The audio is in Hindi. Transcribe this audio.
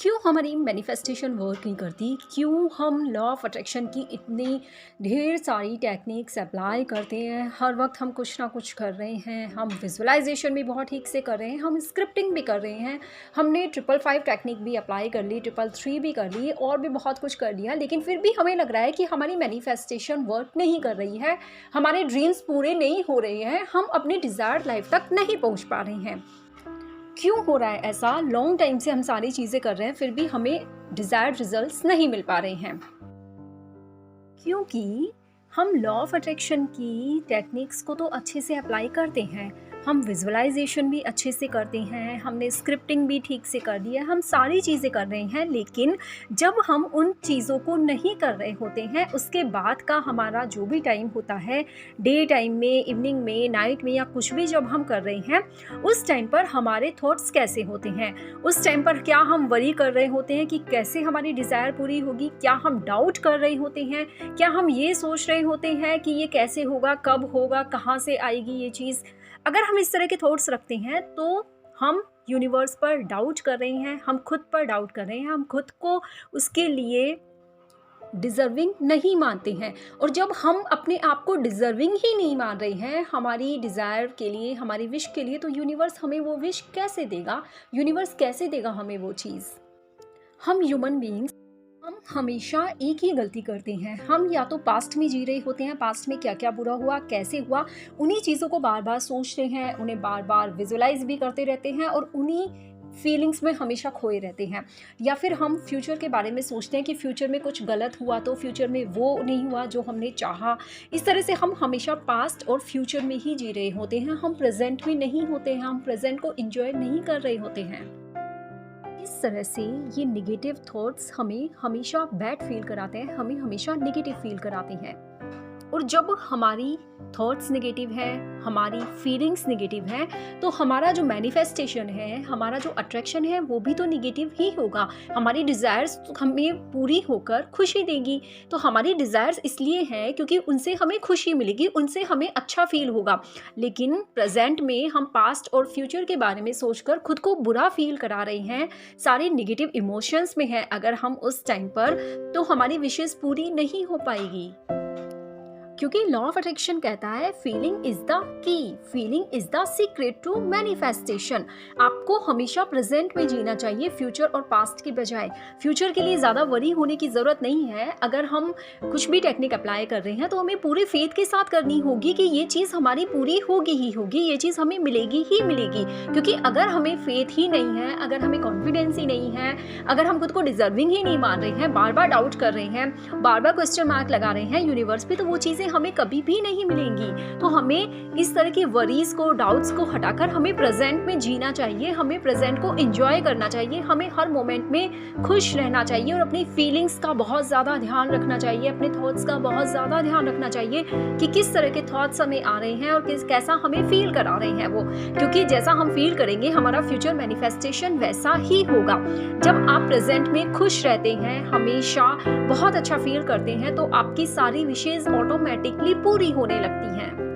क्यों हमारी मैनिफेस्टेशन वर्क नहीं करती? क्यों हम लॉ ऑफ अट्रैक्शन की इतनी ढेर सारी टेक्निक्स अप्लाई करते हैं? हर वक्त हम कुछ ना कुछ कर रहे हैं, हम विजुअलाइजेशन भी बहुत ठीक से कर रहे हैं, हम स्क्रिप्टिंग भी कर रहे हैं, हमने 555 टेक्निक भी अप्लाई कर ली, 333 भी कर ली और भी बहुत कुछ कर लिया, लेकिन फिर भी हमें लग रहा है कि हमारी मैनिफेस्टेशन वर्क नहीं कर रही है, हमारे ड्रीम्स पूरे नहीं हो रहे हैं, हम अपनी डिज़ायर्ड लाइफ तक नहीं पहुँच पा रहे हैं। क्यों हो रहा है ऐसा? लॉन्ग टाइम से हम सारी चीज़ें कर रहे हैं, फिर भी हमें डिज़ायर्ड रिजल्ट्स नहीं मिल पा रहे हैं। क्योंकि हम लॉ ऑफ अट्रैक्शन की टेक्निक्स को तो अच्छे से अप्लाई करते हैं, हम विजुअलाइजेशन भी अच्छे से करते हैं, हमने स्क्रिप्टिंग भी ठीक से कर दी है, हम सारी चीज़ें कर रहे हैं, लेकिन जब हम उन चीज़ों को नहीं कर रहे होते हैं, उसके बाद का हमारा जो भी टाइम होता है, डे टाइम में, इवनिंग में, नाइट में या कुछ भी जब हम कर रहे हैं, उस टाइम पर हमारे थॉट्स कैसे होते हैं? उस टाइम पर क्या हम वरी कर रहे होते हैं कि कैसे हमारी डिज़ायर पूरी होगी? क्या हम डाउट कर रहे होते हैं? क्या हम ये सोच रहे होते हैं कि ये कैसे होगा, कब होगा, कहाँ से आएगी ये चीज़? अगर हम इस तरह के थॉट्स रखते हैं तो हम यूनिवर्स पर डाउट कर रहे हैं, हम खुद पर डाउट कर रहे हैं, हम खुद को उसके लिए डिज़र्विंग नहीं मानते हैं। और जब हम अपने आप को डिज़र्विंग ही नहीं मान रहे हैं हमारी डिज़ायर के लिए, हमारी विश के लिए, तो यूनिवर्स हमें वो विश कैसे देगा? यूनिवर्स कैसे देगा हमें वो चीज़? हम ह्यूमन बीइंग्स हम हमेशा एक ही गलती करते हैं। हम या तो पास्ट में जी रहे होते हैं, पास्ट में क्या क्या बुरा हुआ, कैसे हुआ, उन्हीं चीज़ों को बार बार सोचते हैं, उन्हें बार बार विजुअलाइज भी करते रहते हैं और उन्हीं फीलिंग्स में हमेशा खोए रहते हैं। या फिर हम फ्यूचर के बारे में सोचते हैं कि फ्यूचर में कुछ गलत हुआ तो फ्यूचर में वो नहीं हुआ जो हमने चाहा। इस तरह से हम हमेशा पास्ट और फ्यूचर में ही जी रहे होते हैं, हम प्रेजेंट में नहीं होते हैं, हम प्रेजेंट को एंजॉय नहीं कर रहे होते हैं। इस तरह से ये नेगेटिव थॉट्स हमें हमेशा बैड फील कराते हैं, हमें हमेशा नेगेटिव फील कराते हैं। और जब हमारी थॉट्स नेगेटिव हैं, हमारी फीलिंग्स नेगेटिव हैं, तो हमारा जो मैनिफेस्टेशन है, हमारा जो अट्रैक्शन है, वो भी तो नेगेटिव ही होगा। हमारी डिज़ायर्स हमें पूरी होकर खुशी देगी। तो हमारी डिज़ायर्स इसलिए हैं क्योंकि उनसे हमें खुशी मिलेगी, उनसे हमें अच्छा फील होगा। लेकिन प्रेजेंट में हम पास्ट और फ्यूचर के बारे में सोचकर खुद को बुरा फील करा रहे हैं, सारे नेगेटिव इमोशंस में हैं अगर हम उस टाइम पर, तो हमारी विशेज़ पूरी नहीं हो पाएगी। क्योंकि लॉ ऑफ अट्रैक्शन कहता है feeling is the key, feeling is the secret to manifestation. आपको हमेशा प्रेजेंट में जीना चाहिए फ्यूचर और पास्ट की बजाय। फ्यूचर के लिए ज़्यादा वरी होने की ज़रूरत नहीं है। अगर हम कुछ भी टेक्निक अप्लाई कर रहे हैं तो हमें पूरे फेथ के साथ करनी होगी कि ये चीज़ हमारी पूरी होगी ही होगी, ये चीज़ हमें मिलेगी ही मिलेगी। क्योंकि अगर हमें फेथ ही नहीं है, अगर हमें कॉन्फिडेंस ही नहीं है, अगर हम खुद को डिजर्विंग ही नहीं मान रहे हैं, बार बार डाउट कर रहे हैं, बार बार क्वेश्चन मार्क लगा रहे हैं यूनिवर्स पे, तो वो चीज़ें हमें कभी भी नहीं मिलेंगी। तो हमें इस तरह की वरीज को, डाउट्स को हटाकर हमें प्रेजेंट में जीना चाहिए, हमें प्रेजेंट को एंजॉय करना चाहिए, हमें हर मोमेंट में खुश रहना चाहिए और अपनी फीलिंग्स का बहुत ज़्यादा ध्यान रखना चाहिए, अपने थॉट्स का बहुत ज़्यादा ध्यान रखना चाहिए कि किस तरह के थॉट्स हमें आ रहे हैं और कैसा हमें फील करा रहे हैं वो। क्योंकि जैसा हम फील करेंगे हमारा फ्यूचर मैनिफेस्टेशन वैसा ही होगा। जब आप प्रेजेंट में खुश रहते हैं, हमेशा बहुत अच्छा फील करते हैं, तो आपकी सारी विशेज़ ऑटोमेटिकली पूरी होने लगती हैं।